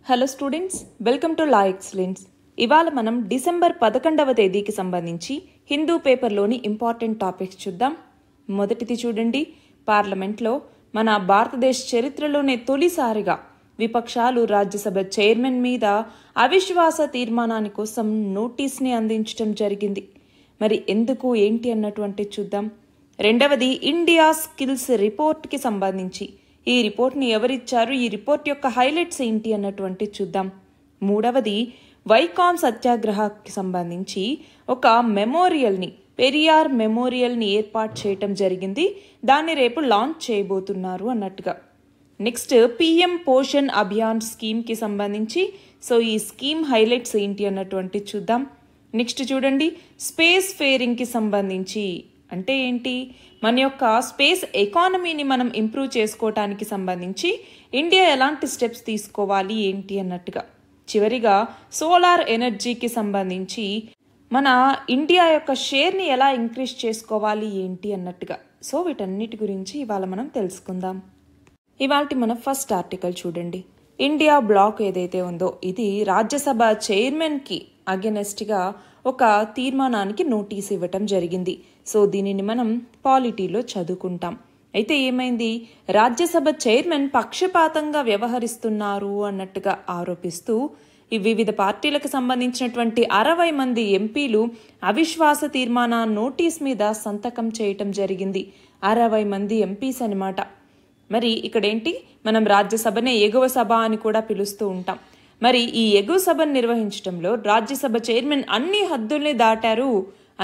Hello students, welcome to law excellence. ఇవాళ మనం December 11వ తేదీకి సంబంధించి హిందూ పేపర్లోని ఇంపార్టెంట్ టాపిక్స్ చూద్దాం. మొదటిది చూడండి, పార్లమెంట్లో మన భారతదేశ చరిత్రలోనే తొలిసారిగా విపక్షాలు రాజ్యసభ చైర్మన్ మీద అవిశ్వాస తీర్మానాని కోసం నోటీస్ని అందించడం జరిగింది. మరి ఎందుకు ఏంటి అన్నటువంటి చూద్దాం. రెండవది, ఇండియా స్కిల్స్ రిపోర్ట్కి సంబంధించి ఈ రిపోర్ట్ని ఎవరిచ్చారు, ఈ రిపోర్ట్ యొక్క హైలైట్స్ ఏంటి అన్నటువంటి చూద్దాం. మూడవది, వైకాం సత్యాగ్రహకి సంబంధించి ఒక మెమోరియల్ని, పెరియార్ మెమోరియల్ని ఏర్పాటు చేయటం జరిగింది. దాన్ని రేపు లాంచ్ చేయబోతున్నారు అన్నట్టుగా. నెక్స్ట్, పిఎం పోషణ్ అభియాన్ స్కీమ్కి సంబంధించి ఈ స్కీమ్ హైలైట్స్ ఏంటి అన్నటువంటి చూద్దాం. నెక్స్ట్ చూడండి, స్పేస్ ఫేరింగ్కి సంబంధించి అంటే ఏంటి, మన యొక్క స్పేస్ ఎకానమీని మనం ఇంప్రూవ్ చేసుకోవటానికి సంబంధించి ఇండియా ఎలాంటి స్టెప్స్ తీసుకోవాలి ఏంటి అన్నట్టుగా. చివరిగా, సోలార్ ఎనర్జీకి సంబంధించి మన ఇండియా యొక్క షేర్ని ఎలా ఇంక్రీజ్ చేసుకోవాలి ఏంటి అన్నట్టుగా. వీటన్నిటి గురించి ఇవాళ మనం తెలుసుకుందాం. ఇవాళ మన ఫస్ట్ ఆర్టికల్ చూడండి. ఇండియా బ్లాక్ ఏదైతే ఉందో ఇది రాజ్యసభ చైర్మన్కి అగెనెస్ట్గా ఒక తీర్మానానికి నోటీస్ ఇవ్వటం జరిగింది. దీనిని మనం పాలిటీలో చదువుకుంటాం. అయితే ఏమైంది, రాజ్యసభ చైర్మన్ పక్షపాతంగా వ్యవహరిస్తున్నారు అన్నట్టుగా ఆరోపిస్తూ ఈ వివిధ పార్టీలకు సంబంధించినటువంటి 60 మంది ఎంపీలు అవిశ్వాస తీర్మాన నోటీస్ మీద సంతకం చేయటం జరిగింది. 60 మంది ఎంపీస్ అనమాట. మరి ఇక్కడేంటి, మనం రాజ్యసభనే ఎగువ సభ అని కూడా పిలుస్తూ ఉంటాం. మరి ఈ ఎగువ సభను నిర్వహించడంలో రాజ్యసభ చైర్మన్ అన్ని హద్దుల్ని దాటారు.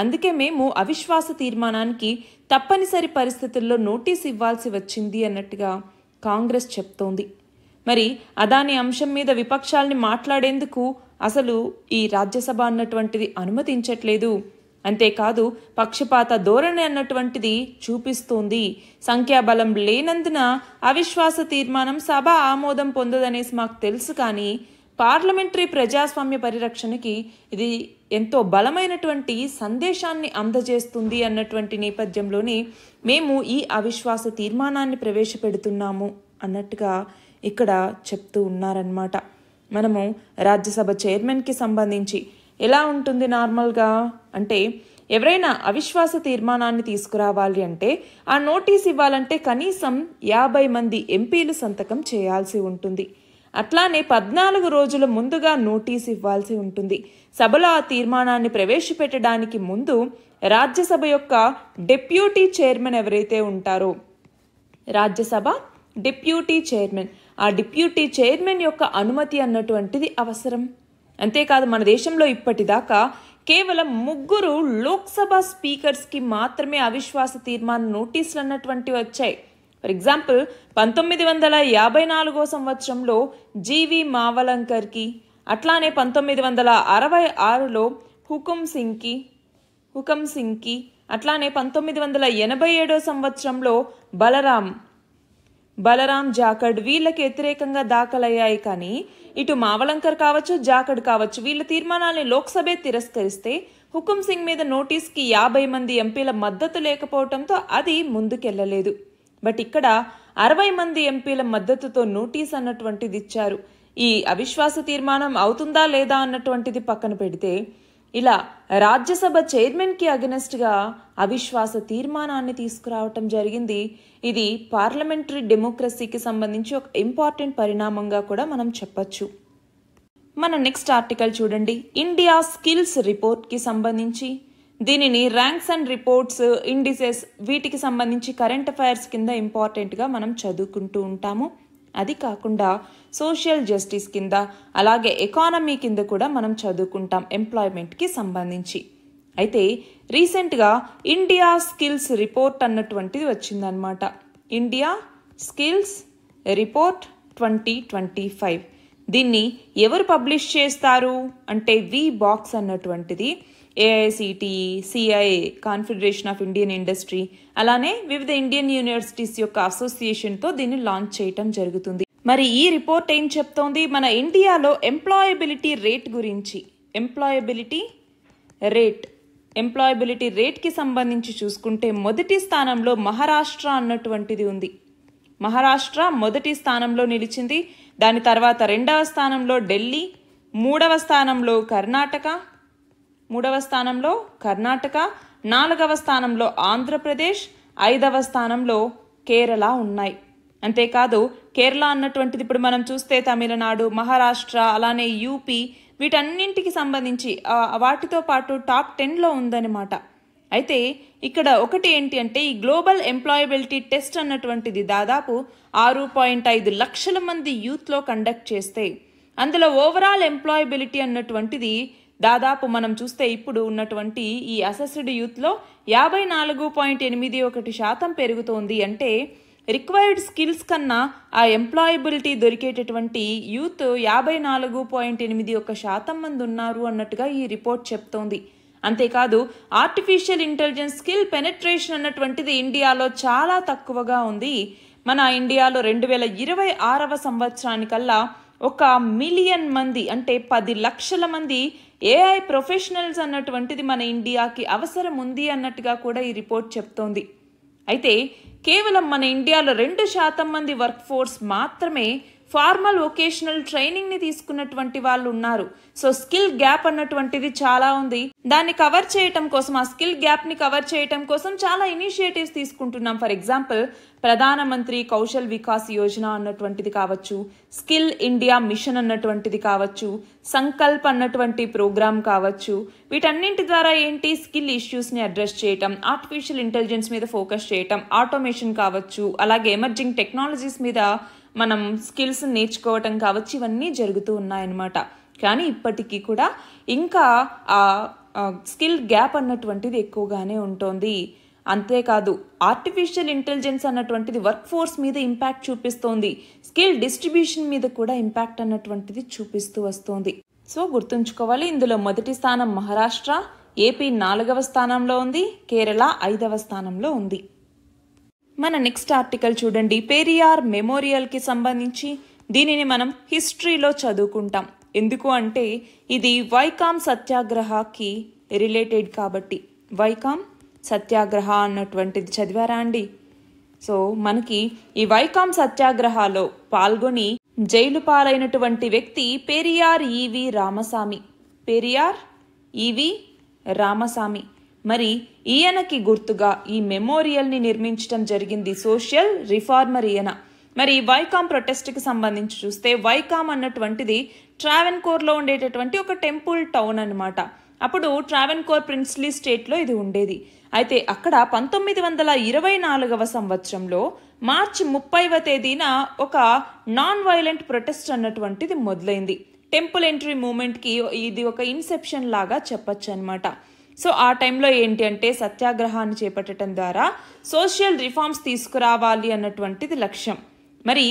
అందుకే మేము అవిశ్వాస తీర్మానానికి తప్పనిసరి పరిస్థితుల్లో నోటీస్ ఇవ్వాల్సి వచ్చింది అన్నట్టుగా కాంగ్రెస్ చెప్తోంది. మరి అదాని అంశం మీద విపక్షాల్ని మాట్లాడేందుకు అసలు ఈ రాజ్యసభ అన్నటువంటిది అనుమతించట్లేదు. అంతేకాదు, పక్షపాత ధోరణి అన్నటువంటిది చూపిస్తోంది. సంఖ్యాబలం లేనందున అవిశ్వాస తీర్మానం సభ ఆమోదం పొందదనేసి మాకు తెలుసు, కానీ పార్లమెంటరీ ప్రజాస్వామ్య పరిరక్షణకి ఇది ఎంతో బలమైనటువంటి సందేశాన్ని అందజేస్తుంది అన్నటువంటి నేపథ్యంలోనే మేము ఈ అవిశ్వాస తీర్మానాన్ని ప్రవేశపెడుతున్నాము అన్నట్టుగా ఇక్కడ చెప్తూ ఉన్నారన్నమాట. మనము రాజ్యసభ చైర్మన్కి సంబంధించి ఎలా ఉంటుంది నార్మల్గా అంటే, ఎవరైనా అవిశ్వాస తీర్మానాన్ని తీసుకురావాలి అంటే ఆ నోటీస్ ఇవ్వాలంటే కనీసం 50 మంది ఎంపీలు సంతకం చేయాల్సి ఉంటుంది. అట్లానే 14 రోజుల ముందుగా నోటీస్ ఇవ్వాల్సి ఉంటుంది. సభలో ఆ తీర్మానాన్ని ప్రవేశపెట్టడానికి ముందు రాజ్యసభ యొక్క డిప్యూటీ చైర్మన్ ఎవరైతే ఉంటారో, రాజ్యసభ డిప్యూటీ చైర్మన్, ఆ డిప్యూటీ చైర్మన్ యొక్క అనుమతి అన్నటువంటిది అవసరం. అంతేకాదు, మన దేశంలో ఇప్పటిదాకా కేవలం 3 లోక్సభ స్పీకర్స్కి మాత్రమే అవిశ్వాస తీర్మాన నోటీసులు అన్నటువంటివి వచ్చాయి. ఫర్ ఎగ్జాంపుల్, 1954 సంవత్సరంలో జీవి మావలంకర్కి, అట్లానే 1966లో హుకం సింగ్కి, అట్లానే 1987 సంవత్సరంలో బలరాం జాఖడ్ వీళ్ళకి వ్యతిరేకంగా దాఖలయ్యాయి. కానీ ఇటు మావలంకర్ కావచ్చు, జాఖడ్ కావచ్చు, వీళ్ళ తీర్మానాన్ని లోక్సభే తిరస్కరిస్తే హుకుం సింగ్ మీద నోటీస్కి 50 మంది ఎంపీల మద్దతు లేకపోవడంతో అది ముందుకెళ్లలేదు. బట్ ఇక్కడ 60 మంది ఎంపీల మద్దతుతో నోటీస్ అన్నటువంటిది ఇచ్చారు. ఈ అవిశ్వాస తీర్మానం అవుతుందా లేదా అన్నటువంటిది పక్కన పెడితే, ఇలా రాజ్యసభ చైర్మన్కి అగెనెస్ట్గా అవిశ్వాస తీర్మానాన్ని తీసుకురావటం జరిగింది. ఇది పార్లమెంటరీ డెమోక్రసీకి సంబంధించి ఒక ఇంపార్టెంట్ పరిణామంగా కూడా మనం చెప్పచ్చు. మన నెక్స్ట్ ఆర్టికల్ చూడండి, ఇండియా స్కిల్స్ రిపోర్ట్కి సంబంధించి దీనిని ర్యాంక్స్ అండ్ రిపోర్ట్స్, ఇండిసెస్ వీటికి సంబంధించి కరెంట్ అఫైర్స్ కింద ఇంపార్టెంట్గా మనం చదువుకుంటూ ఉంటాము. అది కాకుండా సోషల్ జస్టిస్ కింద, అలాగే ఎకానమీ కింద కూడా మనం చదువుకుంటాం ఎంప్లాయ్మెంట్కి సంబంధించి. అయితే రీసెంట్గా ఇండియా స్కిల్స్ రిపోర్ట్ అన్నటువంటిది వచ్చిందనమాట. India skills report 2025. దీన్ని ఎవరు పబ్లిష్ చేస్తారు అంటే VBox అన్నటువంటిది AICTE, CII, confederation of Indian industry, అలానే వివిధ ఇండియన్ యూనివర్సిటీస్ యొక్క అసోసియేషన్తో దీన్ని లాంచ్ చేయటం జరుగుతుంది. మరి ఈ రిపోర్ట్ ఏం చెప్తోంది, మన ఇండియాలో ఎంప్లాయబిలిటీ రేట్ గురించి. ఎంప్లాయబిలిటీ రేట్కి సంబంధించి చూసుకుంటే మొదటి స్థానంలో మహారాష్ట్ర అన్నటువంటిది ఉంది. మహారాష్ట్ర మొదటి స్థానంలో నిలిచింది. దాని తర్వాత 2వ స్థానంలో ఢిల్లీ, 3వ స్థానంలో కర్ణాటక, 4వ స్థానంలో ఆంధ్రప్రదేశ్, 5వ స్థానంలో కేరళ ఉన్నాయి. అంతేకాదు కేరళ అన్నటువంటిది ఇప్పుడు మనం చూస్తే తమిళనాడు, మహారాష్ట్ర, అలానే యూపీ వీటన్నింటికి సంబంధించి వాటితో పాటు టాప్ 10లో ఉందన్నమాట. అయితే ఇక్కడ ఒకటి ఏంటి అంటే ఈ గ్లోబల్ ఎంప్లాయబిలిటీ టెస్ట్ అన్నటువంటిది దాదాపు 6.5 లక్షల మంది యూత్లో కండక్ట్ చేస్తే అందులో ఓవరాల్ ఎంప్లాయబిలిటీ అన్నటువంటిది దాదాపు మనం చూస్తే ఇప్పుడు ఉన్నటువంటి ఈ అసెస్డ్ యూత్లో 54.81% పెరుగుతోంది. అంటే రిక్వైర్డ్ స్కిల్స్ కన్నా ఆ ఎంప్లాయబిలిటీ దొరికేటటువంటి యూత్ 54.81% మంది ఉన్నారు అన్నట్టుగా ఈ రిపోర్ట్ చెప్తోంది. అంతేకాదు ఆర్టిఫిషియల్ ఇంటెలిజెన్స్ స్కిల్ పెనెట్రేషన్ అన్నటువంటిది ఇండియాలో చాలా తక్కువగా ఉంది. మన ఇండియాలో 2026వ సంవత్సరానికల్లా 1 మిలియన్ మంది అంటే 10 లక్షల మంది ఏఐ ప్రొఫెషనల్స్ అన్నటువంటిది మన ఇండియాకి అవసరం ఉంది అన్నట్టుగా కూడా ఈ రిపోర్ట్ చెప్తోంది. అయితే కేవలం మన ఇండియాలో 2% మంది వర్క్ ఫోర్స్ మాత్రమే ఫార్మల్ వొకేషనల్ ట్రైనింగ్ ని తీసుకున్నటువంటి వాళ్ళు ఉన్నారు. సో స్కిల్ గ్యాప్ అన్నటువంటిది చాలా ఉంది. దాన్ని కవర్ చేయటం కోసం, ఆ స్కిల్ గ్యాప్ ని కవర్ చేయటం కోసం చాలా ఇనిషియేటివ్స్ తీసుకుంటున్నాం. ఫర్ ఎగ్జాంపుల్ ప్రధానమంత్రి కౌశల్ వికాస్ యోజన అన్నటువంటిది కావచ్చు, స్కిల్ ఇండియా మిషన్ అన్నటువంటిది కావచ్చు, సంకల్ప్ అన్నటువంటి ప్రోగ్రామ్ కావచ్చు. వీటన్నింటి ద్వారా ఏంటి స్కిల్ ఇష్యూస్ ని అడ్రస్ చేయటం, ఆర్టిఫిషియల్ ఇంటెలిజెన్స్ మీద ఫోకస్ చేయటం, ఆటోమేషన్ కావచ్చు, అలాగే ఎమర్జింగ్ టెక్నాలజీస్ మీద మనం స్కిల్స్ నేర్చుకోవటం కావచ్చు, ఇవన్నీ జరుగుతూ ఉన్నాయన్నమాట. కానీ ఇప్పటికీ కూడా ఇంకా ఆ స్కిల్ గ్యాప్ అన్నటువంటిది ఎక్కువగానే ఉంటుంది. అంతేకాదు ఆర్టిఫిషియల్ ఇంటెలిజెన్స్ అన్నటువంటిది వర్క్ ఫోర్స్ మీద ఇంపాక్ట్ చూపిస్తోంది, స్కిల్ డిస్ట్రిబ్యూషన్ మీద కూడా ఇంపాక్ట్ అన్నటువంటిది చూపిస్తూ వస్తోంది. సో గుర్తుంచుకోవాలి, ఇందులో మొదటి స్థానం మహారాష్ట్ర, ఏపీ 4వ స్థానంలో ఉంది, కేరళ 5వ స్థానంలో ఉంది. మన నెక్స్ట్ ఆర్టికల్ చూడండి, పెరియార్ మెమోరియల్కి సంబంధించి. దీనిని మనం హిస్టరీలో చదువుకుంటాం. ఎందుకు అంటే ఇది వైకామ్ సత్యాగ్రహకి రిలేటెడ్ కాబట్టి. వైకామ్ సత్యాగ్రహ అన్నటువంటిది చదివారా అండి? సో మనకి ఈ వైకామ్ సత్యాగ్రహలో పాల్గొని జైలు పాలైనటువంటి వ్యక్తి పెరియార్ ఈవి రామసామి. పెరియార్ ఈవి రామసామి. మరి ఈయనకి గుర్తుగా ఈ మెమోరియల్ని నిర్మించడం జరిగింది. సోషల్ రిఫార్మర్ ఈయన. మరి వైకామ్ ప్రొటెస్ట్కి సంబంధించి చూస్తే వైకామ్ అన్నటువంటిది ట్రావెన్కోర్లో ఉండేటటువంటి ఒక టెంపుల్ టౌన్ అన్నమాట. అప్పుడు ట్రావెన్కోర్ ప్రిన్స్లీ స్టేట్లో ఇది ఉండేది. అయితే అక్కడ 1924వ సంవత్సరంలో మార్చి 30వ తేదీన ఒక నాన్ వైలెంట్ ప్రొటెస్ట్ అన్నటువంటిది మొదలైంది. టెంపుల్ ఎంట్రీ మూమెంట్కి ఇది ఒక ఇన్సెప్షన్ లాగా చెప్పచ్చు అనమాట. సో ఆ టైంలో ఏంటి అంటే సత్యాగ్రహాన్ని చేపట్టడం ద్వారా సోషల్ రిఫార్మ్స్ తీసుకురావాలి అన్నటువంటిది లక్ష్యం. మరి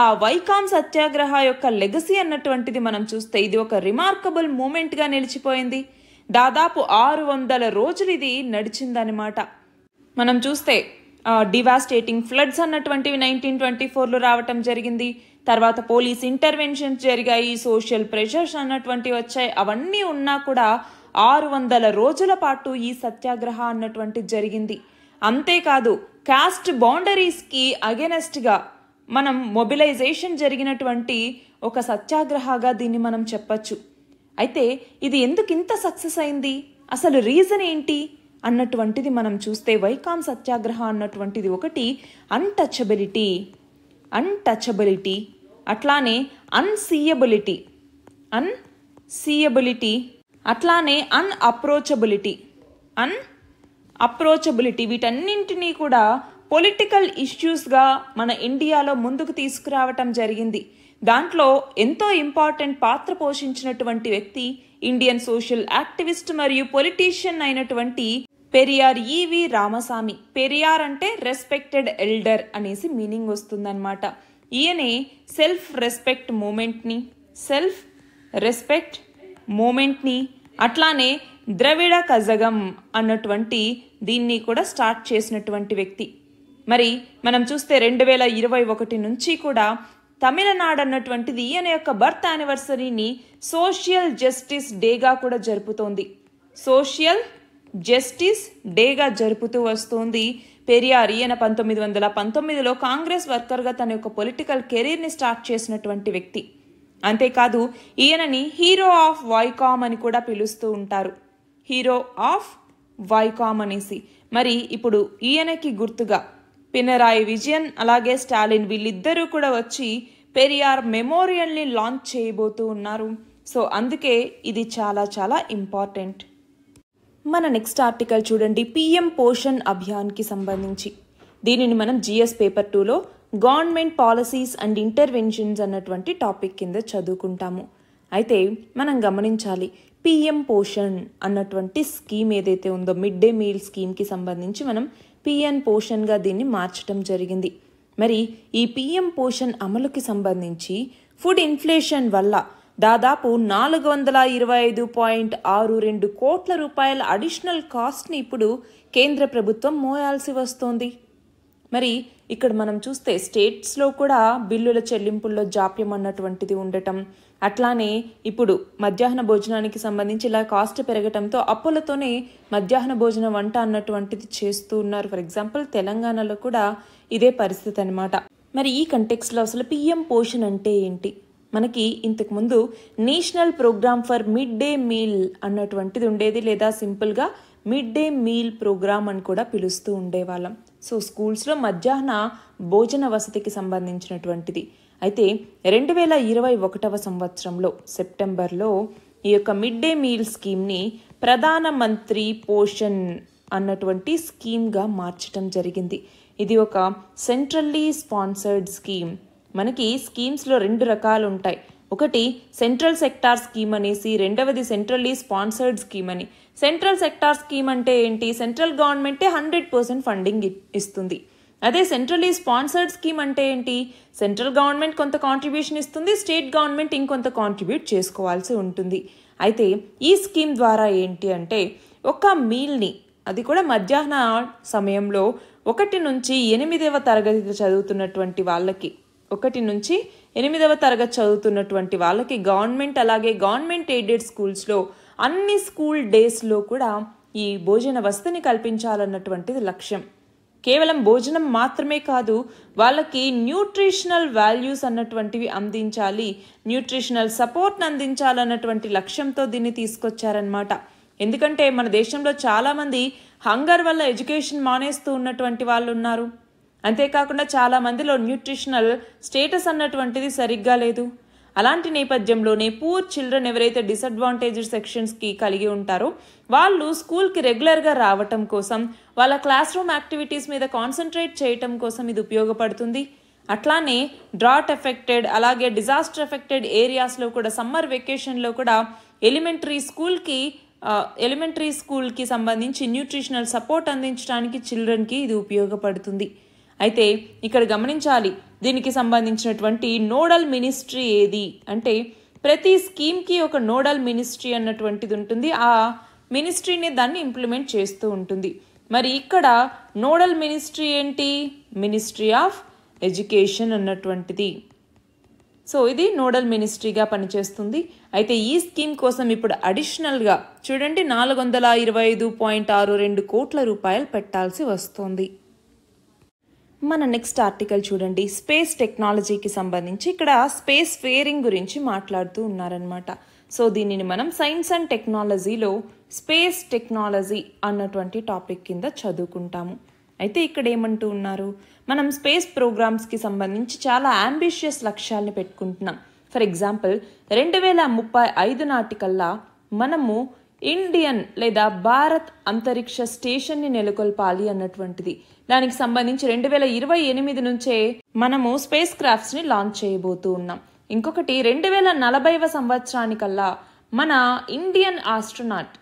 ఆ వైకామ్ సత్యాగ్రహ యొక్క లెగసీ అన్నటువంటిది మనం చూస్తే ఇది ఒక రిమార్కబుల్ మూమెంట్గా నిలిచిపోయింది. దాదాపు 600 రోజులు ఇది నడిచిందనమాట. మనం చూస్తే డివాస్టేటింగ్ ఫ్లడ్స్ అన్నటువంటివి 1924లో రావటం జరిగింది. తర్వాత పోలీస్ ఇంటర్వెన్షన్స్ జరిగాయి, సోషల్ ప్రెషర్స్ అన్నటువంటివి వచ్చాయి. అవన్నీ ఉన్నా కూడా 600 రోజుల పాటు ఈ సత్యాగ్రహ అన్నటువంటి జరిగింది. అంతేకాదు కాస్ట్ బౌండరీస్కి అగెనెస్ట్గా మనం మొబిలైజేషన్ జరిగినటువంటి ఒక సత్యాగ్రహగా దీన్ని మనం చెప్పచ్చు. అయితే ఇది ఎందుకు ఇంత సక్సెస్ అయింది, అసలు రీజన్ ఏంటి అన్నటువంటిది మనం చూస్తే వైకామ్ సత్యాగ్రహ అన్నటువంటిది ఒకటి అన్టచబిలిటీ, అట్లానే అన్సీయబిలిటీ, అట్లానే అన్అప్రోచబిలిటీ వీటన్నింటినీ కూడా పొలిటికల్ ఇష్యూస్గా మన ఇండియాలో ముందుకు తీసుకురావటం జరిగింది. దాంట్లో ఎంతో ఇంపార్టెంట్ పాత్ర పోషించినటువంటి వ్యక్తి ఇండియన్ సోషల్ యాక్టివిస్ట్ మరియు పొలిటీషియన్ అయినటువంటి పెరియార్ ఈవి రామసామి. పెరియార్ అంటే రెస్పెక్టెడ్ ఎల్డర్ అనేసి మీనింగ్ వస్తుందన్నమాట. ఈయనే సెల్ఫ్ రెస్పెక్ట్ మూమెంట్ని అట్లానే ద్రవిడ కజగం అన్నటువంటి దీన్ని కూడా స్టార్ట్ చేసినటువంటి వ్యక్తి. మరి మనం చూస్తే 2021 నుంచి కూడా తమిళనాడు అన్నటువంటిది ఈయన యొక్క బర్త్ యానివర్సరీని సోషల్ జస్టిస్ డేగా కూడా జరుపుతోంది. సోషల్ జస్టిస్ డేగా జరుపుతూ వస్తోంది. పెరియార్ ఈయన 1919లో కాంగ్రెస్ వర్కర్గా తన యొక్క పొలిటికల్ కెరీర్ని స్టార్ట్ చేసినటువంటి వ్యక్తి. అంతేకాదు ఈయనని హీరో ఆఫ్ వైకామ్ అని కూడా పిలుస్తూ ఉంటారు, హీరో ఆఫ్ వైకామ్ అనేసి. మరి ఇప్పుడు ఈయనకి గుర్తుగా పినరాయి విజయన్ అలాగే స్టాలిన్ వీళ్ళిద్దరూ కూడా వచ్చి పెరియార్ మెమోరియల్ని లాంచ్ చేయబోతూ ఉన్నారు. సో అందుకే ఇది చాలా చాలా ఇంపార్టెంట్. మన నెక్స్ట్ ఆర్టికల్ చూడండి, పిఎం పోషణ్ అభియాన్కి సంబంధించి. దీనిని మనం జిఎస్ పేపర్ 2లో గవర్నమెంట్ పాలసీస్ అండ్ ఇంటర్వెన్షన్స్ అన్నటువంటి టాపిక్ కింద చదువుకుంటాము. అయితే మనం గమనించాలి, పిఎం పోషణ్ అన్నటువంటి స్కీమ్ ఏదైతే ఉందో మిడ్ డే మీల్ స్కీమ్కి సంబంధించి మనం పిఎం పోషణ్గా దీన్ని మార్చడం జరిగింది. మరి ఈ పిఎం పోషణ్ అమలుకి సంబంధించి ఫుడ్ ఇన్ఫ్లేషన్ వల్ల దాదాపు 425.62 కోట్ల రూపాయల అడిషనల్ కాస్ట్ని ఇప్పుడు కేంద్ర ప్రభుత్వం మోయాల్సి వస్తోంది. మరి ఇక్కడ మనం చూస్తే స్టేట్స్లో కూడా బిల్లుల చెల్లింపుల్లో జాప్యం అన్నటువంటిది ఉండటం, అట్లానే ఇప్పుడు మధ్యాహ్న భోజనానికి సంబంధించి ఇలా కాస్ట్ పెరగటంతో అప్పులతోనే మధ్యాహ్న భోజన వంట అన్నటువంటిది చేస్తూ ఉన్నారు. ఫర్ ఎగ్జాంపుల్ తెలంగాణలో కూడా ఇదే పరిస్థితి అనమాట. మరి ఈ కంటెక్స్లో అసలు పిఎం పోషణ్ అంటే ఏంటి? మనకి ఇంతకుముందు national programme for mid day meal అన్నటువంటిది ఉండేది, లేదా సింపుల్గా మిడ్ డే మీల్ ప్రోగ్రామ్ అని కూడా పిలుస్తూ ఉండేవాళ్ళం. సో స్కూల్స్లో మధ్యాహ్న భోజన వసతికి సంబంధించినటువంటిది. అయితే 2021వ సంవత్సరంలో సెప్టెంబర్లో ఈ యొక్క మిడ్ డే మీల్ స్కీమ్ని ప్రధానమంత్రి పోషణ్ అన్నటువంటి స్కీమ్గా మార్చడం జరిగింది. ఇది ఒక సెంట్రల్లీ స్పాన్సర్డ్ స్కీమ్. మనకి స్కీమ్స్లో 2 రకాలు ఉంటాయి. ఒకటి సెంట్రల్ సెక్టార్ స్కీమ్ అనేసి, రెండవది సెంట్రల్లీ స్పాన్సర్డ్ స్కీమ్ అని. సెంట్రల్ సెక్టార్ స్కీమ్ అంటే ఏంటి? సెంట్రల్ గవర్నమెంటే 100% ఫండింగ్ ఇస్తుంది. అదే సెంట్రల్లీ స్పాన్సర్డ్ స్కీమ్ అంటే ఏంటి? సెంట్రల్ గవర్నమెంట్ కొంత కాంట్రిబ్యూషన్ ఇస్తుంది, స్టేట్ గవర్నమెంట్ ఇంకొంత కాంట్రిబ్యూట్ చేసుకోవాల్సి ఉంటుంది. అయితే ఈ స్కీమ్ ద్వారా ఏంటి అంటే ఒక మీల్ని, అది కూడా మధ్యాహ్న సమయంలో 1 నుంచి 8వ తరగతి చదువుతున్నటువంటి వాళ్ళకి, 1 నుంచి 8వ తరగతి చదువుతున్నటువంటి వాళ్ళకి గవర్నమెంట్ అలాగే గవర్నమెంట్ ఎయిడెడ్ స్కూల్స్లో అన్ని స్కూల్ డేస్లో కూడా ఈ భోజన వసతిని కల్పించాలన్నటువంటిది లక్ష్యం. కేవలం భోజనం మాత్రమే కాదు, వాళ్ళకి న్యూట్రిషనల్ వాల్యూస్ అన్నటువంటివి అందించాలి, న్యూట్రిషనల్ సపోర్ట్ని అందించాలన్నటువంటి లక్ష్యంతో దీన్ని తీసుకొచ్చారనమాట. ఎందుకంటే మన దేశంలో చాలామంది హంగర్ వల్ల ఎడ్యుకేషన్ మానేస్తూ ఉన్నటువంటి వాళ్ళు ఉన్నారు. అంతేకాకుండా చాలా మందిలో న్యూట్రిషనల్ స్టేటస్ అన్నటువంటిది సరిగ్గా లేదు. అలాంటి నేపథ్యంలోనే పూర్ చిల్డ్రన్ ఎవరైతే డిసడ్వాంటేజ్డ్ సెక్షన్స్కి కలిగి ఉంటారో వాళ్ళు స్కూల్కి రెగ్యులర్గా రావటం కోసం, వాళ్ళ క్లాస్ రూమ్ యాక్టివిటీస్ మీద కాన్సన్ట్రేట్ చేయటం కోసం ఇది ఉపయోగపడుతుంది. అట్లానే డ్రాట్ ఎఫెక్టెడ్ అలాగే డిజాస్టర్ ఎఫెక్టెడ్ ఏరియాస్లో కూడా సమ్మర్ వెకేషన్లో కూడా ఎలిమెంటరీ స్కూల్కి సంబంధించి న్యూట్రిషనల్ సపోర్ట్ అందించడానికి చిల్డ్రన్కి ఇది ఉపయోగపడుతుంది. అయితే ఇక్కడ గమనించాలి, దీనికి సంబంధించినటువంటి నోడల్ మినిస్ట్రీ ఏది అంటే ప్రతి స్కీమ్కి ఒక నోడల్ మినిస్ట్రీ అన్నటువంటిది ఉంటుంది. ఆ మినిస్ట్రీని దాన్ని ఇంప్లిమెంట్ చేస్తూ ఉంటుంది. మరి ఇక్కడ నోడల్ మినిస్ట్రీ ఏంటి? మినిస్ట్రీ ఆఫ్ ఎడ్యుకేషన్ అన్నటువంటిది. సో ఇది నోడల్ మినిస్ట్రీగా పనిచేస్తుంది. అయితే ఈ స్కీమ్ కోసం ఇప్పుడు అడిషనల్గా చూడండి 425.62 కోట్ల రూపాయలు పెట్టాల్సి వస్తుంది. మన నెక్స్ట్ ఆర్టికల్ చూడండి, స్పేస్ టెక్నాలజీకి సంబంధించి. ఇక్కడ స్పేస్ ఫేరింగ్ గురించి మాట్లాడుతూ ఉన్నారనమాట. సో దీనిని మనం సైన్స్ అండ్ టెక్నాలజీలో స్పేస్ టెక్నాలజీ అన్నటువంటి టాపిక్ కింద చదువుకుంటాము. అయితే ఇక్కడ ఏమంటూ ఉన్నారు, మనం స్పేస్ ప్రోగ్రామ్స్కి సంబంధించి చాలా అంబిషియస్ లక్ష్యాలను పెట్టుకుంటున్నాం. ఫర్ ఎగ్జాంపుల్ 2035 నాటికల్లా మనము ఇండియన్ లేదా భారత్ అంతరిక్ష స్టేషన్ని నెలకొల్పాలి అన్నటువంటిది. దానికి సంబంధించి 2028 నుంచే మనము స్పేస్ క్రాఫ్ట్స్ని లాంచ్ చేయబోతూ ఉన్నాం. ఇంకొకటి 2040వ సంవత్సరానికల్లా మన ఇండియన్ ఆస్ట్రోనాట్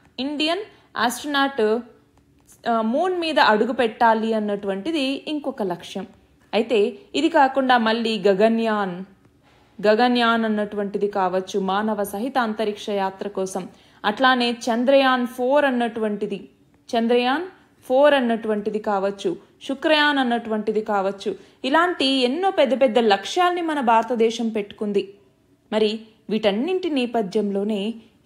మూన్ మీద అడుగు పెట్టాలి అన్నటువంటిది ఇంకొక లక్ష్యం. అయితే ఇది కాకుండా మళ్ళీ గగన్యాన్ అన్నటువంటిది కావచ్చు, మానవ సహిత అంతరిక్ష యాత్ర కోసం. అట్లానే చంద్రయాన్ 4 అన్నటువంటిది కావచ్చు, శుక్రయాన్ అన్నటువంటిది కావచ్చు. ఇలాంటి ఎన్నో పెద్ద పెద్ద లక్ష్యాల్ని మన భారతదేశం పెట్టుకుంది. మరి వీటన్నింటి నేపథ్యంలోనే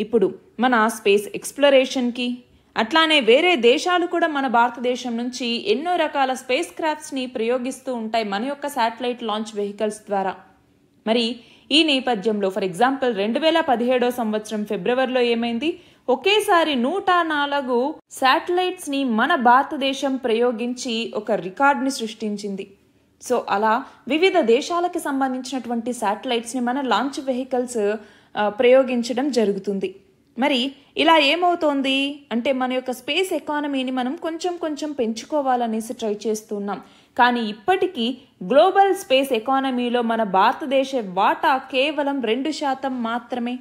ఇప్పుడు మన స్పేస్ ఎక్స్ప్లోరేషన్కి అట్లానే వేరే దేశాలు కూడా మన భారతదేశం నుంచి ఎన్నో రకాల స్పేస్ క్రాఫ్ట్స్ని ప్రయోగిస్తూ ఉంటాయి మన యొక్క శాటిలైట్ లాంచ్ వెహికల్స్ ద్వారా. మరి ఈ నేపథ్యంలో ఫర్ ఎగ్జాంపుల్ 2017 సంవత్సరం ఫిబ్రవరిలో ఏమైంది, ఒకేసారి 104 శాటిలైట్స్ని మన భారతదేశం ప్రయోగించి ఒక రికార్డ్ని సృష్టించింది. సో అలా వివిధ దేశాలకు సంబంధించినటువంటి శాటిలైట్స్ని మన లాంచ్ వెహికల్స్ ప్రయోగించడం జరుగుతుంది. మరి ఇలా ఏమవుతోంది అంటే మన యొక్క స్పేస్ ఎకానమీని మనం కొంచెం కొంచెం పెంచుకోవాలనేసి ట్రై చేస్తున్నాం. కానీ ఇప్పటికీ గ్లోబల్ స్పేస్ ఎకానమీలో మన భారతదేశ వాటా కేవలం 2% మాత్రమే.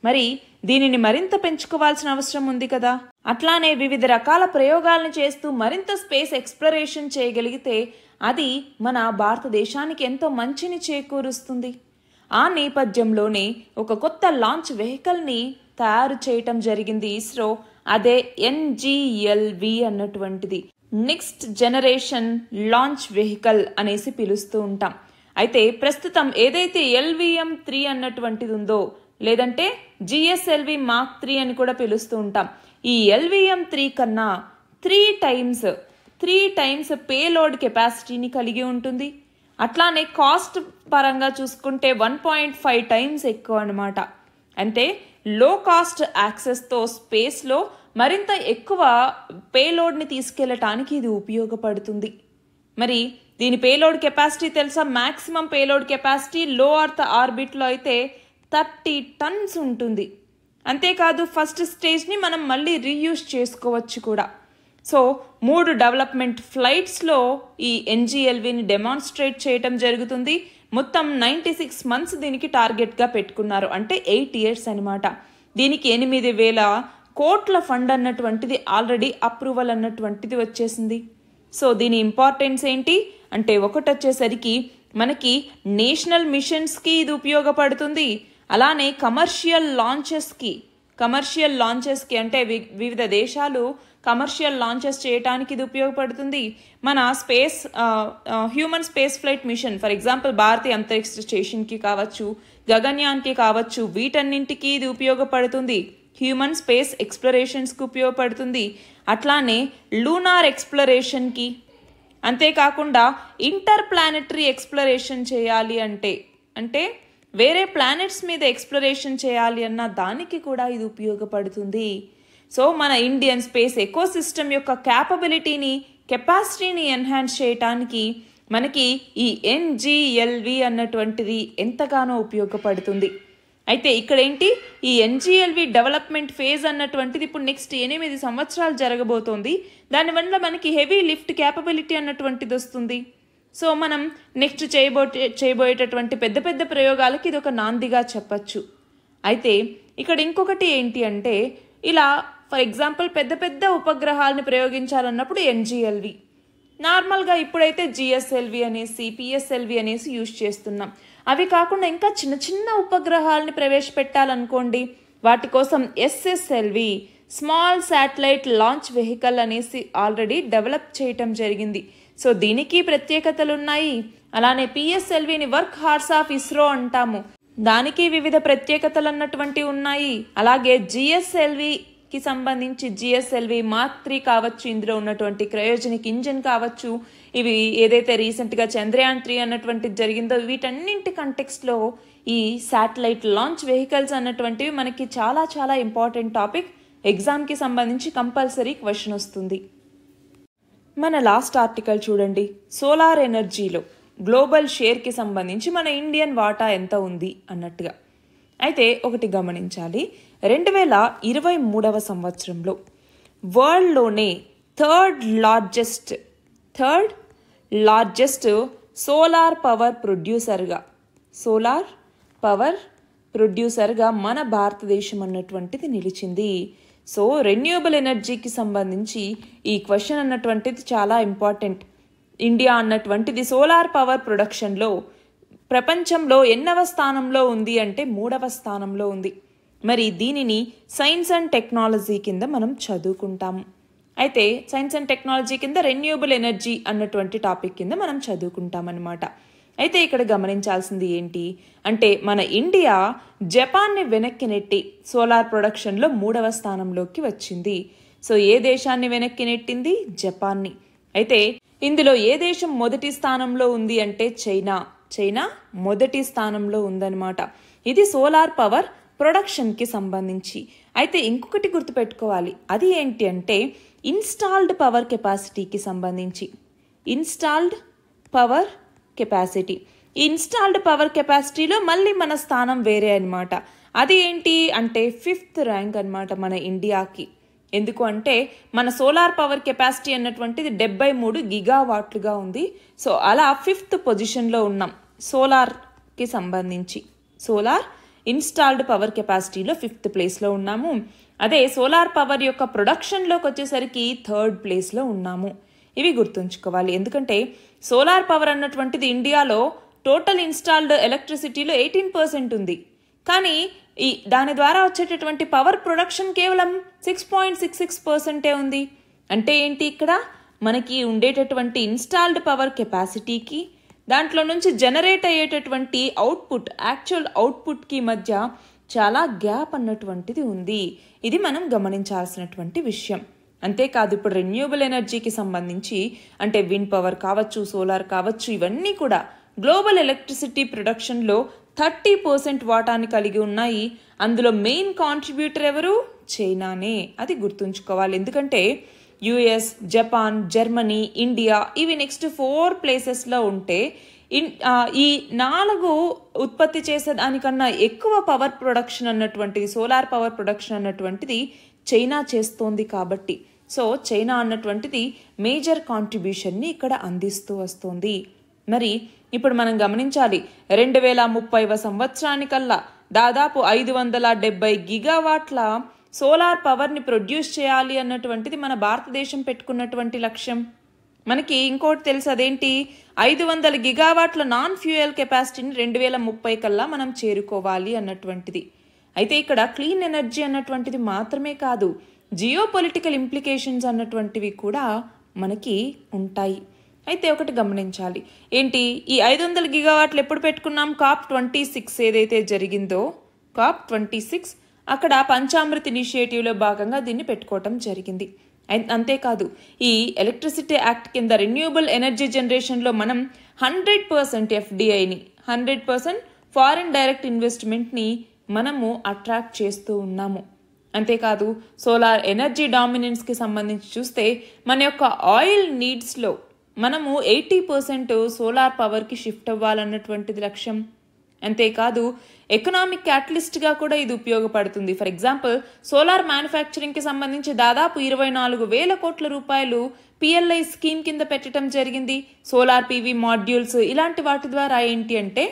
మరి దీనిని మరింత పెంచుకోవాల్సిన అవసరం ఉంది కదా. అట్లానే వివిధ రకాల ప్రయోగాలను చేస్తూ మరింత స్పేస్ ఎక్స్ప్లోరేషన్ చేయగలిగితే అది మన భారతదేశానికి ఎంతో మంచిని చేకూరుస్తుంది. ఆ నేపథ్యంలోనే ఒక కొత్త లాంచ్ వెహికల్ని తయారు చేయటం జరిగింది ఇస్రో. అదే NGLV అన్నటువంటిది, నెక్స్ట్ జనరేషన్ లాంచ్ వెహికల్ అనేసి పిలుస్తూ ఉంటాం. అయితే ప్రస్తుతం ఏదైతే LVM-3 అన్నటువంటిది ఉందో, లేదంటే GSLV Mark 3 అని కూడా పిలుస్తూ ఉంటాం, ఈ LVM-3 కన్నా 3 టైమ్స్ పేలోడ్ కెపాసిటీని కలిగి ఉంటుంది. అట్లానే కాస్ట్ పరంగా చూసుకుంటే 1.5 టైమ్స్ ఎక్కువ అనమాట. అంటే లో కాస్ట్ యాక్సెస్తో స్పేస్లో మరింత ఎక్కువ పేలోడ్ని తీసుకెళ్లటానికి ఇది ఉపయోగపడుతుంది. మరి దీని పేలోడ్ కెపాసిటీ తెలుసా? మ్యాక్సిమం పేలోడ్ కెపాసిటీ లో అర్త్ ఆర్బిట్లో అయితే 30 టన్స్ ఉంటుంది. అంతేకాదు ఫస్ట్ స్టేజ్ని మనం మళ్ళీ రీయూజ్ చేసుకోవచ్చు కూడా. సో 3 డెవలప్మెంట్ ఫ్లైట్స్లో ఈ NGLVని డెమాన్స్ట్రేట్ చేయటం జరుగుతుంది. మొత్తం 96 మంత్స్ దీనికి టార్గెట్గా పెట్టుకున్నారు, అంటే 8 years అనమాట. దీనికి 8,000 కోట్ల ఫండ్ అన్నటువంటిది ఆల్రెడీ అప్రూవల్ అన్నటువంటిది వచ్చేసింది. సో దీని ఇంపార్టెన్స్ ఏంటి అంటే, ఒకటి వచ్చేసరికి మనకి నేషనల్ మిషన్స్కి ఇది ఉపయోగపడుతుంది. అలానే కమర్షియల్ లాంచెస్కి అంటే వివిధ దేశాలు కమర్షియల్ లాంచెస్ చేయడానికి ఇది ఉపయోగపడుతుంది. మన human space flight mission for example భారతీయ అంతరిక్ష స్టేషన్కి కావచ్చు, గగన్యాన్కి కావచ్చు, వీటన్నింటికి ఇది ఉపయోగపడుతుంది. హ్యూమన్ స్పేస్ ఎక్స్ప్లోరేషన్స్కి ఉపయోగపడుతుంది. అట్లానే లూనార్ ఎక్స్ప్లోరేషన్కి, అంతేకాకుండా ఇంటర్ ప్లానెటరీ ఎక్స్ప్లోరేషన్ చేయాలి అంటే వేరే ప్లానెట్స్ మీద ఎక్స్ప్లోరేషన్ చేయాలి అన్న దానికి కూడా ఇది ఉపయోగపడుతుంది. సో మన ఇండియన్ స్పేస్ ఎకోసిస్టమ్ యొక్క కెపాసిటీని ఎన్హాన్స్ చేయటానికి మనకి ఈ NGLV అన్నటువంటిది ఎంతగానో ఉపయోగపడుతుంది. అయితే ఇక్కడ ఏంటి, ఈ NGLV డెవలప్మెంట్ ఫేజ్ అన్నటువంటిది ఇప్పుడు నెక్స్ట్ 8 సంవత్సరాలు జరగబోతోంది. దానివల్ల మనకి హెవీ లిఫ్ట్ క్యాపబిలిటీ అన్నటువంటిది వస్తుంది. సో మనం నెక్స్ట్ చేయబోయేటటువంటి పెద్ద పెద్ద ప్రయోగాలకి ఇది ఒక నాందిగా చెప్పచ్చు. అయితే ఇక్కడ ఇంకొకటి ఏంటి అంటే, ఇలా ఫర్ ఎగ్జాంపుల్ పెద్ద పెద్ద ఉపగ్రహాలను ప్రయోగించాలన్నప్పుడు NGLV, నార్మల్గా ఇప్పుడైతే GSLV అనేసి PSLV అనేసి యూజ్ చేస్తున్నాం. అవి కాకుండా ఇంకా చిన్న చిన్న ఉపగ్రహాలని ప్రవేశపెట్టాలనుకోండి, వాటి కోసం SSLV small satellite launch vehicle అనేసి ఆల్రెడీ డెవలప్ చేయటం జరిగింది. సో దీనికి ప్రత్యేకతలు ఉన్నాయి. అలానే PSLVని వర్క్ హార్స్ ఆఫ్ ఇస్రో అంటాము, దానికి వివిధ ప్రత్యేకతలు అన్నటువంటి ఉన్నాయి. అలాగే GSLVకి సంబంధించి GSLV Mark 3 కావచ్చు, ఇందులో ఉన్నటువంటి క్రయోజనిక్ ఇంజిన్ కావచ్చు, ఇవి ఏదైతే రీసెంట్గా చంద్రయాన్ 3 అన్నటువంటిది జరిగిందో, వీటన్నింటి కంటెక్స్ట్లో ఈ శాటిలైట్ లాంచ్ వెహికల్స్ అన్నటువంటివి మనకి చాలా చాలా ఇంపార్టెంట్ టాపిక్. ఎగ్జామ్కి సంబంధించి కంపల్సరీ క్వశ్చన్ వస్తుంది. మన లాస్ట్ ఆర్టికల్ చూడండి, సోలార్ ఎనర్జీలో గ్లోబల్ షేర్కి సంబంధించి మన ఇండియన్ వాటా ఎంత ఉంది అన్నట్టుగా. అయితే ఒకటి గమనించాలి, 2023 సంవత్సరంలో వరల్డ్లోనే థర్డ్ లార్జెస్ట్ సోలార్ పవర్ ప్రొడ్యూసర్గా మన భారతదేశం అన్నటువంటిది నిలిచింది. సో రెన్యూవబుల్ ఎనర్జీకి సంబంధించి ఈ క్వశ్చన్ అన్నటువంటిది చాలా ఇంపార్టెంట్. ఇండియా అన్నటువంటిది సోలార్ పవర్ ప్రొడక్షన్లో ప్రపంచంలో ఎన్నవ స్థానంలో ఉంది అంటే 3వ స్థానంలో ఉంది. మరి దీనిని సైన్స్ అండ్ టెక్నాలజీ కింద మనం చదువుకుంటాము. అయితే సైన్స్ అండ్ టెక్నాలజీ కింద రెన్యూవబుల్ ఎనర్జీ అన్నటువంటి టాపిక్ కింద మనం చదువుకుంటాం అన్నమాట. అయితే ఇక్కడ గమనించాల్సింది ఏంటి అంటే, మన ఇండియా జపాన్ని వెనక్కి నెట్టి సోలార్ ప్రొడక్షన్లో 3వ స్థానంలోకి వచ్చింది. సో ఏ దేశాన్ని వెనక్కి నెట్టింది? జపాన్ని. అయితే ఇందులో ఏ దేశం మొదటి స్థానంలో ఉంది అంటే చైనా మొదటి స్థానంలో ఉందన్నమాట. ఇది సోలార్ పవర్ ప్రొడక్షన్కి సంబంధించి. అయితే ఇంకొకటి గుర్తుపెట్టుకోవాలి, అది ఏంటి అంటే ఇన్స్టాల్డ్ పవర్ కెపాసిటీకి సంబంధించి. ఇన్స్టాల్డ్ పవర్ కెపాసిటీ, ఈ ఇన్స్టాల్డ్ పవర్ కెపాసిటీలో మళ్ళీ మన స్థానం వేరే అనమాట. అది ఏంటి అంటే 5th ర్యాంక్ అనమాట మన ఇండియాకి. ఎందుకు అంటే మన సోలార్ పవర్ కెపాసిటీ అన్నటువంటిది 73 గిగావాట్లుగా ఉంది. సో అలా 5th పొజిషన్లో ఉన్నాం సోలార్కి సంబంధించి. సోలార్ ఇన్స్టాల్డ్ పవర్ కెపాసిటీలో 5th ప్లేస్లో ఉన్నాము. అదే సోలార్ పవర్ యొక్క ప్రొడక్షన్లోకి వచ్చేసరికి 3rd ప్లేస్లో ఉన్నాము. ఇవి గుర్తుంచుకోవాలి. ఎందుకంటే సోలార్ పవర్ అన్నటువంటిది ఇండియాలో టోటల్ ఇన్స్టాల్డ్ ఎలక్ట్రిసిటీలో 18% ఉంది. కానీ దాని ద్వారా వచ్చేటటువంటి పవర్ ప్రొడక్షన్ కేవలం 6.66% ఉంది. అంటే ఏంటి, ఇక్కడ మనకి ఉండేటటువంటి ఇన్స్టాల్డ్ పవర్ కెపాసిటీకి దాంట్లో నుంచి జనరేట్ అయ్యేటటువంటి యాక్చువల్ అవుట్పుట్కి మధ్య చాలా గ్యాప్ అన్నటువంటిది ఉంది. ఇది మనం గమనించాల్సినటువంటి విషయం. అంతేకాదు ఇప్పుడు రెన్యూబుల్ ఎనర్జీకి సంబంధించి అంటే విండ్ పవర్ కావచ్చు, సోలార్ కావచ్చు, ఇవన్నీ కూడా గ్లోబల్ ఎలక్ట్రిసిటీ ప్రొడక్షన్లో 30% వాటాని కలిగి ఉన్నాయి. అందులో మెయిన్ కాంట్రిబ్యూటర్ ఎవరు? చైనానే. అది గుర్తుంచుకోవాలి. ఎందుకంటే యుఎస్, జపాన్, జర్మనీ, ఇండియా ఇవి నెక్స్ట్ 4 ప్లేసెస్లో ఉంటే ఈ 4 ఉత్పత్తి చేసేదానికన్నా ఎక్కువ పవర్ ప్రొడక్షన్ అన్నటువంటిది, సోలార్ పవర్ ప్రొడక్షన్ అన్నటువంటిది చైనా చేస్తోంది. కాబట్టి సో చైనా అన్నటువంటిది మేజర్ కాంట్రిబ్యూషన్ని ఇక్కడ అందిస్తూ వస్తుంది. మరి ఇప్పుడు మనం గమనించాలి, 2030వ సంవత్సరానికల్లా దాదాపు 570 గిగావాట్ల సోలార్ పవర్ని ప్రొడ్యూస్ చేయాలి అన్నటువంటిది మన భారతదేశం పెట్టుకున్నటువంటి లక్ష్యం. మనకి ఇంకోటి తెలుసు, అదేంటి, 500 గిగావాట్ల నాన్ ఫ్యూయల్ కెపాసిటీని 2030 కల్లా మనం చేరుకోవాలి అన్నటువంటిది. అయితే ఇక్కడ క్లీన్ ఎనర్జీ అన్నటువంటిది మాత్రమే కాదు, జియో పొలిటికల్ ఇంప్లికేషన్స్ అన్నటువంటివి కూడా మనకి ఉంటాయి. అయితే ఒకటి గమనించాలి, ఏంటి, ఈ 500 గిగావాట్లు ఎప్పుడు పెట్టుకున్నాం? COP26 ఏదైతే జరిగిందో, COP26 అక్కడ పంచామృత్ ఇనిషియేటివ్లో భాగంగా దీన్ని పెట్టుకోవటం జరిగింది. అంతేకాదు ఈ ఎలక్ట్రిసిటీ యాక్ట్ కింద రెన్యూబుల్ ఎనర్జీ జనరేషన్లో మనం 100% FDIని 100% ఫారిన్ డైరెక్ట్ ఇన్వెస్ట్మెంట్ని మనము అట్రాక్ట్ చేస్తూ ఉన్నాము. అంతేకాదు సోలార్ ఎనర్జీ డామినెన్స్కి సంబంధించి చూస్తే మన యొక్క ఆయిల్ నీడ్స్లో మనము 80% సోలార్ పవర్కి షిఫ్ట్ అవ్వాలన్నటువంటిది లక్ష్యం. అంతేకాదు ఎకనామిక్ క్యాటలిస్ట్గా కూడా ఇది ఉపయోగపడుతుంది. ఫర్ ఎగ్జాంపుల్ సోలార్ మ్యానుఫ్యాక్చరింగ్కి సంబంధించి దాదాపు 24,000 కోట్ల రూపాయలు PLI స్కీమ్ కింద పెట్టడం జరిగింది. సోలార్ PV మాడ్యూల్స్ ఇలాంటి వాటి ద్వారా ఏంటి అంటే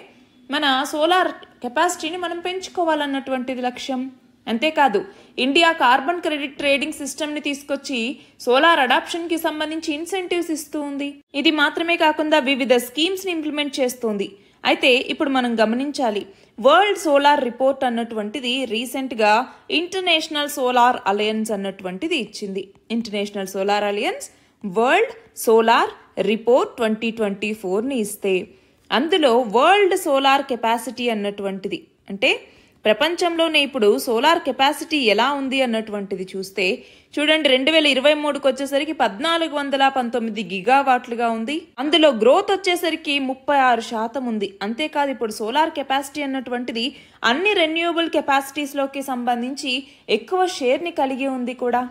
మన సోలార్ కెపాసిటీని మనం పెంచుకోవాలన్నటువంటిది లక్ష్యం. అంతేకాదు ఇండియా కార్బన్ క్రెడిట్ ట్రేడింగ్ సిస్టమ్ని తీసుకొచ్చి సోలార్ అడాప్షన్కి సంబంధించి ఇన్సెంటివ్స్ ఇస్తూ ఉంది. ఇది మాత్రమే కాకుండా వివిధ స్కీమ్స్ని ఇంప్లిమెంట్ చేస్తోంది. అయితే ఇప్పుడు మనం గమనించాలి, వరల్డ్ సోలార్ రిపోర్ట్ అన్నటువంటిది రీసెంట్గా ఇంటర్నేషనల్ సోలార్ అలయన్స్ అన్నటువంటిది ఇచ్చింది. International solar alliance world solar report 2024ని ఇస్తే అందులో వరల్డ్ సోలార్ కెపాసిటీ అన్నటువంటిది అంటే ప్రపంచంలోనే ఇప్పుడు సోలార్ కెపాసిటీ ఎలా ఉంది అన్నటువంటిది చూస్తే చూడండి, 2023కి వచ్చేసరికి 1419 గిగావాట్లుగా ఉంది. అందులో గ్రోత్ వచ్చేసరికి 36% ఉంది. అంతేకాదు ఇప్పుడు సోలార్ కెపాసిటీ అన్నటువంటిది అన్ని రెన్యూబుల్ కెపాసిటీస్లోకి సంబంధించి ఎక్కువ షేర్ని కలిగి ఉంది కూడా.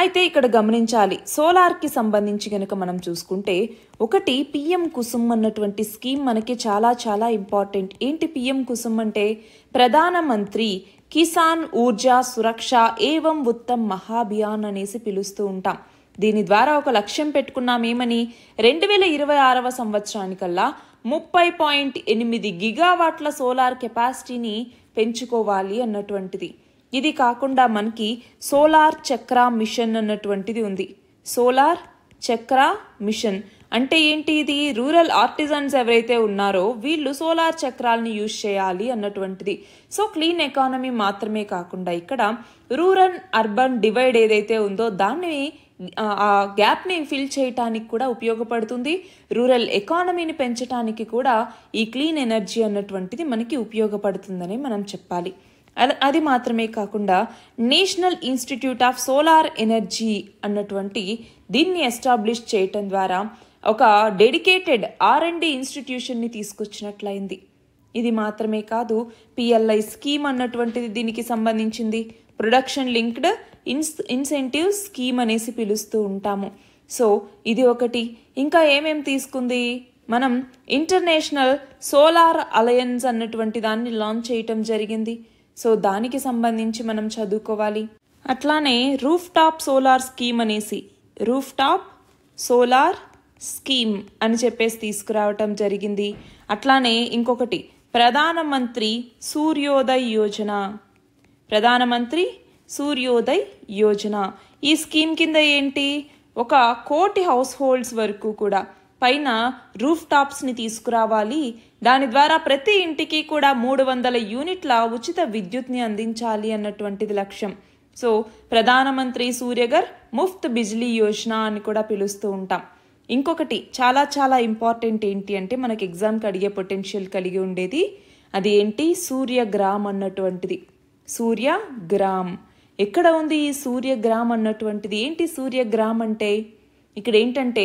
అయితే ఇక్కడ గమనించాలి, సోలార్కి సంబంధించి కనుక మనం చూసుకుంటే ఒకటి PM కుసుమ్ అన్నటువంటి స్కీమ్ మనకి చాలా చాలా ఇంపార్టెంట్. ఏంటి PM కుసుమ్ అంటే? ప్రధానమంత్రి కిసాన్ ఊర్జా సురక్ష ఏవం ఉత్తమ్ మహాభియాన్ అనేసి పిలుస్తూ ఉంటాం. దీని ద్వారా ఒక లక్ష్యం పెట్టుకున్నాం, ఏమని, 2026వ సంవత్సరానికల్లా 30.8 గిగావాట్ల సోలార్ కెపాసిటీని పెంచుకోవాలి అన్నటువంటిది. ఇది కాకుండా మనకి సోలార్ చక్ర మిషన్ అన్నటువంటిది ఉంది. సోలార్ చక్ర మిషన్ అంటే ఏంటి? ఇది రూరల్ ఆర్టిజన్స్ ఎవరైతే ఉన్నారో వీళ్ళు సోలార్ చక్రాలని యూజ్ చేయాలి అన్నటువంటిది. సో క్లీన్ ఎకానమీ మాత్రమే కాకుండా ఇక్కడ రూరల్ అర్బన్ డివైడ్ ఏదైతే ఉందో దాన్ని ఆ గ్యాప్ని ఫిల్ చేయటానికి కూడా ఉపయోగపడుతుంది. రూరల్ ఎకానమీని పెంచడానికి కూడా ఈ క్లీన్ ఎనర్జీ అన్నటువంటిది మనకి ఉపయోగపడుతుందని మనం చెప్పాలి. అది మాత్రమే కాకుండా national institute of solar energy అన్నటువంటి దీన్ని ఎస్టాబ్లిష్ చేయటం ద్వారా ఒక డెడికేటెడ్ R&D ఇన్స్టిట్యూషన్ని తీసుకొచ్చినట్లయింది. ఇది మాత్రమే కాదు, PLI స్కీమ్ అన్నటువంటిది దీనికి సంబంధించింది. ప్రొడక్షన్ లింక్డ్ ఇన్సెంటివ్ స్కీమ్ అనేసి పిలుస్తూ ఉంటాము. సో ఇది ఒకటి. ఇంకా ఏమేం తీసుకుంది, మనం ఇంటర్నేషనల్ సోలార్ అలయన్స్ అన్నటువంటి దాన్ని లాంచ్ చేయటం జరిగింది. సో దానికి సంబంధించి మనం చదువుకోవాలి. అట్లానే రూఫ్ టాప్ సోలార్ స్కీమ్ అనేసి, రూఫ్ టాప్ సోలార్ స్కీమ్ అని చెప్పేసి తీసుకురావటం జరిగింది. అట్లానే ఇంకొకటి ప్రధానమంత్రి సూర్యోదయ్ యోజన, ప్రధానమంత్రి సూర్యోదయ్ యోజన. ఈ స్కీమ్ కింద ఏంటి, 1 కోటి హౌస్ హోల్డ్స్ వరకు కూడా పైన రూఫ్ టాప్స్ని తీసుకురావాలి. దాని ద్వారా ప్రతి ఇంటికి కూడా 300 యూనిట్ల ఉచిత విద్యుత్ని అందించాలి అన్నటువంటిది లక్ష్యం. సో ప్రధానమంత్రి సూర్యఘర్ ముఫ్త్ బిజ్లీ యోజన అని కూడా పిలుస్తూ ఉంటాం. ఇంకొకటి చాలా చాలా ఇంపార్టెంట్ ఏంటి అంటే, మనకి ఎగ్జామ్కి అడిగే పొటెన్షియల్ కలిగి ఉండేది, అది ఏంటి, సూర్యగ్రామ్ అన్నటువంటిది. సూర్యగ్రామ్ ఎక్కడ ఉంది ఈ సూర్యగ్రామ్ అన్నటువంటిది? ఏంటి సూర్యగ్రామ్ అంటే? ఇక్కడ ఏంటంటే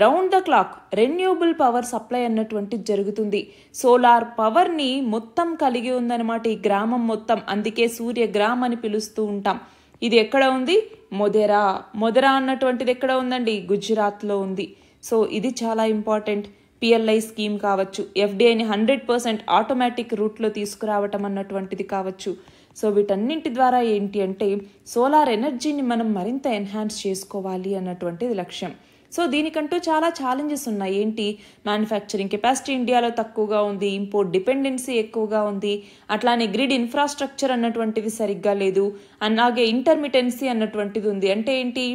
round the clock renewable power supply అన్నటువంటిది జరుగుతుంది. సోలార్ పవర్ని మొత్తం కలిగి ఉందన్నమాట ఈ గ్రామం మొత్తం. అందుకే సూర్యగ్రామ్ అని పిలుస్తూ ఉంటాం. ఇది ఎక్కడ ఉంది? మొదెరా అన్నటువంటిది ఎక్కడ ఉందండి? గుజరాత్లో ఉంది. సో ఇది చాలా ఇంపార్టెంట్. PLI స్కీమ్ కావచ్చు, FDIని 100% ఆటోమేటిక్ రూట్లో తీసుకురావటం అన్నటువంటిది కావచ్చు. సో వీటన్నింటి ద్వారా ఏంటి అంటే సోలార్ ఎనర్జీని మనం మరింత ఎన్హాన్స్ చేసుకోవాలి అన్నటువంటిది లక్ష్యం. సో దీనికంటూ చాలా ఛాలెంజెస్ ఉన్నాయి. ఏంటి, మ్యానుఫ్యాక్చరింగ్ కెపాసిటీ ఇండియాలో తక్కువగా ఉంది, ఇంపోర్ట్ డిపెండెన్సీ ఎక్కువగా ఉంది, అట్లానే గ్రిడ్ ఇన్ఫ్రాస్ట్రక్చర్ అన్నటువంటిది సరిగ్గా లేదు, అలాగే ఇంటర్మిటెన్సీ అన్నటువంటిది ఉంది. అంటే ఏంటి,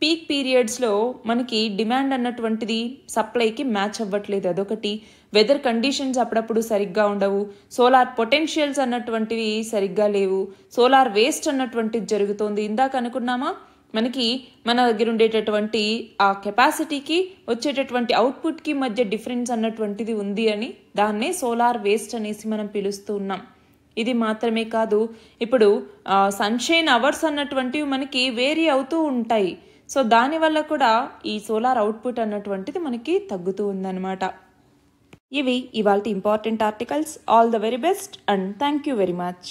పీక్ పీరియడ్స్లో మనకి డిమాండ్ అన్నటువంటిది సప్లైకి మ్యాచ్ అవ్వట్లేదు, అదొకటి. వెదర్ కండిషన్స్ అప్పుడప్పుడు సరిగ్గా ఉండవు, సోలార్ పొటెన్షియల్స్ అన్నటువంటివి సరిగ్గా లేవు, సోలార్ వేస్ట్ అన్నటువంటిది జరుగుతోంది. ఇందాక అనుకున్నామా, మనకి మన దగ్గర ఉండేటటువంటి ఆ కెపాసిటీకి వచ్చేటటువంటి అవుట్పుట్కి మధ్య డిఫరెన్స్ అన్నటువంటిది ఉంది అని, దాన్నే సోలార్ వేస్ట్ అనేసి మనం పిలుస్తూ ఉన్నాం. ఇది మాత్రమే కాదు, ఇప్పుడు సన్షైన్ అవర్స్ అన్నటువంటివి మనకి వేరీ అవుతూ ఉంటాయి. సో దానివల్ల కూడా ఈ సోలార్ అవుట్పుట్ అన్నటువంటిది మనకి తగ్గుతూ ఉందన్నమాట. ఇవి ఇవాల్టి important articles. All the very best and thank you very much.